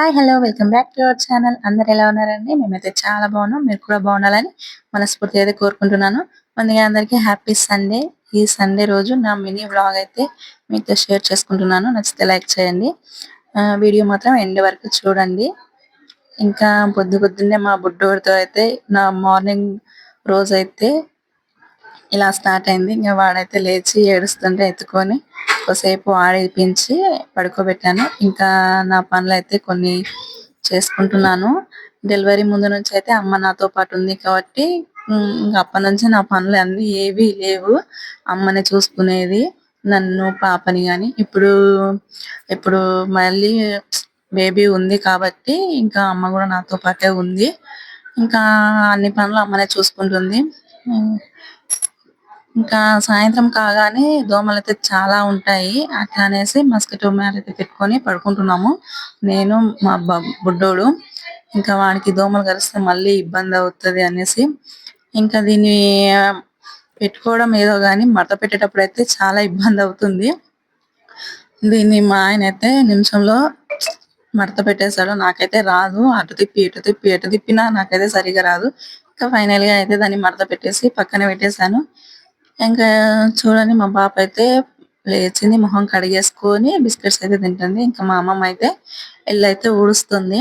Hi! Hello! Welcome back to our channel. అందరూ ఎలా ఉన్నారండి? మేమైతే చాలా బాగున్నాం. మీరు కూడా బాగుండాలని మనస్ఫూర్తిగా అయితే కోరుకుంటున్నాను. ముందుగా అందరికీ హ్యాపీ సండే. ఈ సండే రోజు నా మినీ వ్లాగ్ అయితే మీతో షేర్ చేసుకుంటున్నాను. నచ్చితే లైక్ చేయండి. వీడియో మాత్రం ఎండ్ వరకు చూడండి. ఇంకా పొద్దున్నే మా బుడ్డోడితో అయితే నా మార్నింగ్ రోజైతే ఇలా స్టార్ట్ అయింది. ఇంక వాడైతే లేచి ఏడుస్తుంటే ఎత్తుకొని కొద్దిసేపు ఆడిపించి పడుకోబెట్టాను. ఇంకా నా పనులైతే కొన్ని చేసుకుంటున్నాను. డెలివరీ ముందు నుంచి అయితే అమ్మ నాతో పాటు ఉంది కాబట్టి ఇంక అప్పటి నుంచి నా పనులు అన్నీ ఏవి లేవు. అమ్మనే చూసుకునేది. నన్ను పాపని గాని ఇప్పుడు ఇప్పుడు మళ్ళీ బేబీ ఉంది కాబట్టి ఇంకా అమ్మ కూడా నాతో పాటే ఉంది. ఇంకా అన్ని పనులు అమ్మనే చూసుకుంటుంది. ఇంకా సాయంత్రం కాగానే దోమలైతే చాలా ఉంటాయి. అట్లా అనేసి మస్కిటో మ్యాట్ అయితే పెట్టుకొని పడుకుంటున్నాము. నేను మా బుడ్డోడు. ఇంకా వానికి దోమలు కరిస్తే మళ్ళీ ఇబ్బంది అవుతది అనేసి ఇంకా దీన్ని పెట్టుకోవడం ఏదో గాని మడత పెట్టేటప్పుడు అయితే చాలా ఇబ్బంది అవుతుంది. దీన్ని మా ఆయన అయితే నిమిషంలో మడత పెట్టేశాడు. నాకైతే రాదు. అటు తిప్పి ఇటు తిప్పి ఎటు తిప్పినా నాకైతే సరిగా రాదు. ఇంకా ఫైనల్ గా అయితే దాన్ని మడత పెట్టేసి పక్కన పెట్టేశాను. ఇంకా చూడండి మా పాప అయితే లేచింది, మొహం కడిగేసుకొని బిస్కెట్స్ అయితే తింటుంది. ఇంకా మా అమ్మమ్మ అయితే ఇల్లైతే ఊడుస్తుంది.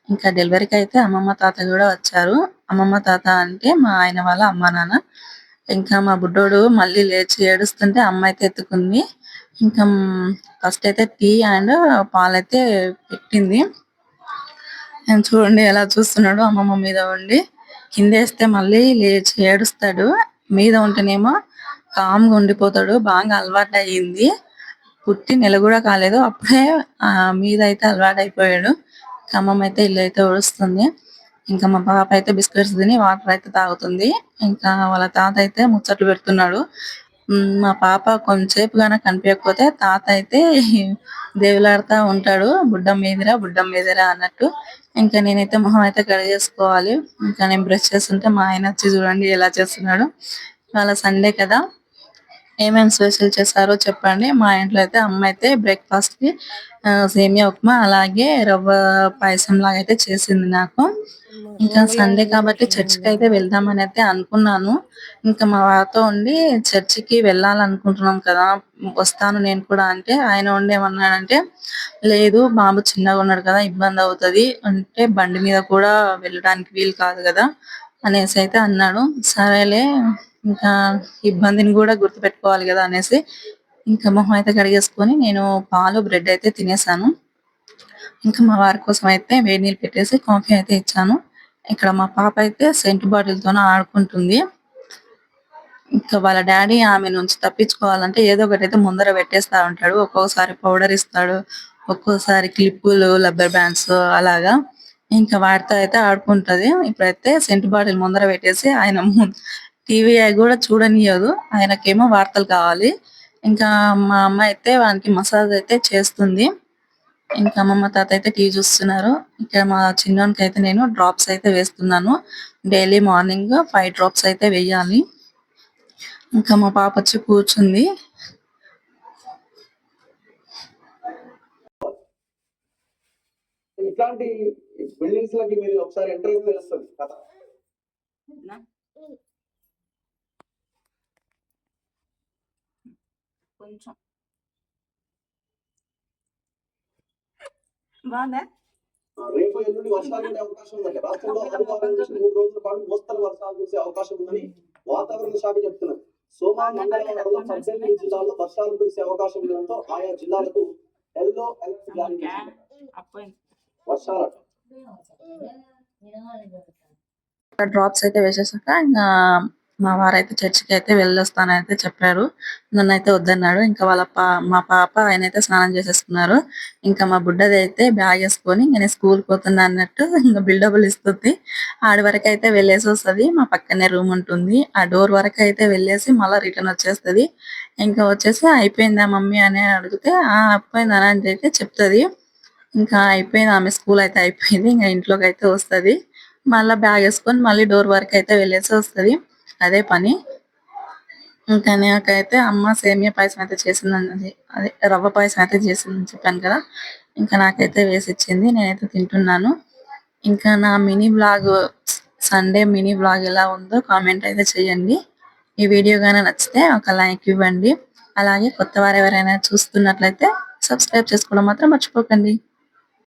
ఇంకా డెలివరీకి అయితే అమ్మమ్మ తాత కూడా వచ్చారు. అమ్మమ్మ తాత అంటే మా ఆయన వాళ్ళ అమ్మ నాన్న. ఇంకా మా బుడ్డోడు మళ్ళీ లేచి ఏడుస్తుంటే అమ్మ అయితే ఎత్తుకుంది. ఇంకా ఫస్ట్ అయితే టీ అండ్ పాలైతే పెట్టింది. చూడండి ఎలా చూస్తున్నాడు అమ్మమ్మ మీద ఉండి. కిందేస్తే మళ్ళీ లేచి ఏడుస్తాడు. మీద ఉంటేనేమో కామ్గా ఉండిపోతాడు. బాగా అలవాటు అయ్యింది. పుట్టి నెల కూడా కాలేదు అప్పుడే మీద అయితే అలవాటు అయిపోయాడు. అమ్మమ్మ అయితే ఇల్లు అయితే ఊడుస్తుంది. ఇంకా మా పాప అయితే బిస్కెట్స్ తిని వాటర్ అయితే తాగుతుంది. ఇంకా వాళ్ళ తాత అయితే ముచ్చట్లు పెడుతున్నాడు. మా పాప కొంచెంసేపు గాన కనిపించకపోతే తాత అయితే దేవులాడుతా ఉంటాడు. బుడ్డం మీదిరా బుడ్డం మీదిరా అన్నట్టు. ఇంకా నేనైతే మొహం అయితే కడిగేసుకోవాలి. ఇంకా నేను బ్రష్ చేస్తుంటే మా ఆయన వచ్చి చూడండి ఎలా చేస్తున్నాడు. ఇవాళ సండే కదా, ఏమేమి స్పెషల్ చేశారో చెప్పండి. మా ఇంట్లో అయితే అమ్మ అయితే బ్రేక్ఫాస్ట్ కి సేమియా ఉప్మా అలాగే రవ్వ పాయసం లాగా అయితే చేసింది నాకు. ఇంకా సండే కాబట్టి చర్చికి అయితే వెళ్దామని అయితే అనుకున్నాను. ఇంకా మా వారితో ఉండి చర్చికి వెళ్ళాలనుకుంటున్నాం కదా, వస్తాను నేను కూడా అంటే ఆయన ఉండి ఏమన్నాడంటే లేదు బాబు చిన్నగా ఉన్నాడు కదా ఇబ్బంది అవుతది అంటే బండి మీద కూడా వెళ్ళడానికి వీలు కాదు కదా అనేసి అయితే అన్నాడు. సరేలే ఇంకా ఇబ్బందిని కూడా గుర్తుపెట్టుకోవాలి కదా అనేసి ఇంకా మొహం అయితే కడిగేసుకొని నేను పాలు బ్రెడ్ అయితే తినేసాను. ఇంకా మా వారి కోసం అయితే వేడి నీళ్ళు పెట్టేసి కాఫీ అయితే ఇచ్చాను. ఇక్కడ మా పాప అయితే సెంట్ బాటిల్ తోనే ఆడుకుంటుంది. ఇంకా వాళ్ళ డాడీ ఆమె నుంచి తప్పించుకోవాలంటే ఏదో ఒకటి అయితే ముందర పెట్టేస్తా ఉంటాడు. ఒక్కొక్కసారి పౌడర్ ఇస్తాడు, ఒక్కోసారి క్లిప్పులు, రబ్బర్ బ్యాండ్స్ అలాగా. ఇంకా వాటితో అయితే ఆడుకుంటది. ఇప్పుడైతే సెంట్ బాటిల్ ముందర పెట్టేసి ఆయన టీవీ కూడా చూడనియదు. ఆయనకేమో వార్తలు కావాలి. ఇంకా మా అమ్మ అయితే వానికి మసాజ్ అయితే చేస్తుంది. ఇంకా అమ్మమ్మ తాత అయితే టీవీ చూస్తున్నారు. ఇక్కడ మా చిన్నోనికి అయితే నేను డ్రాప్స్ అయితే వేస్తున్నాను. డైలీ మార్నింగ్ 5 డ్రాప్స్ అయితే వేయాలి. ఇంకా మా పాప వచ్చి కూర్చుంది. ఇట్లాంటి బిల్డింగ్స్ లకి మీరు ఒకసారి ఎంటర్ అయితే తెలుస్తుంది కథ. కొంచెం బాగుందా? రేపు ఎల్లుండి వర్షాలు ఉండే అవకాశం ఉందండి. రాష్ట్రంలో ఆదివారం నుంచి 3 రోజుల పాటు మోస్తరు వర్షాలు కురిసే అవకాశం ఉందని వాతావరణ శాఖ చెప్తున్నారు. సోమవారం మంగళవారంలో 18 జిల్లాల్లో వర్షాలు కురిసే అవకాశం ఉండడంతో ఆయా జిల్లాలకు ఎల్లో అలర్ట్ జారీ చేశారు. వర్షాలు డ్రాప్స్ అయితే వేసేసాక ఇంకా మా వారైతే చర్చికి అయితే వెళ్ళొస్తానైతే చెప్పారు. నన్ను అయితే వద్దన్నాడు. ఇంకా మా పాప ఆయన అయితే స్నానం చేసేసుకున్నారు. ఇంకా మా బుడ్డది అయితే బ్యాగ్ వేసుకొని నేను స్కూల్ పోతున్నా అన్నట్టు ఇంకా బిల్డబుల్ ఇస్తుంది. ఆడి వరకు అయితే వెళ్ళేసి వస్తుంది. మా పక్కనే రూమ్ ఉంటుంది. ఆ డోర్ వరకు అయితే వెళ్ళేసి మళ్ళీ రిటర్న్ వచ్చేస్తుంది. ఇంకా వచ్చేసి అయిపోయిందా మమ్మీ అని అడిగితే అయిపోయిందా అని అయితే చెప్తుంది. ఇంకా అయిపోయింది, ఆమె స్కూల్ అయితే అయిపోయింది. ఇంకా ఇంట్లోకి అయితే వస్తుంది. మళ్ళీ బ్యాగ్ వేసుకొని మళ్ళీ డోర్ వరకు అయితే వెళ్ళేసి వస్తుంది. అదే పని. ఇంకా నాకైతే అమ్మ సేమియా పాయసం అయితే చేసిందన్నది. అదే రవ్వ పాయసం అయితే చేసిందని చెప్పాను కదా! ఇంకా నాకైతే వేసిచ్చింది. నేనైతే తింటున్నాను. ఇంకా నా mini vlog Sunday mini vlog ఎలా ఉందో కామెంట్ అయితే చేయండి. ఈ వీడియో గాని నచ్చితే ఒక లైక్ ఇవ్వండి. అలాగే కొత్త వారు ఎవరైనా చూస్తున్నట్లయితే సబ్స్క్రైబ్ చేసుకోవడం మాత్రం మర్చిపోకండి.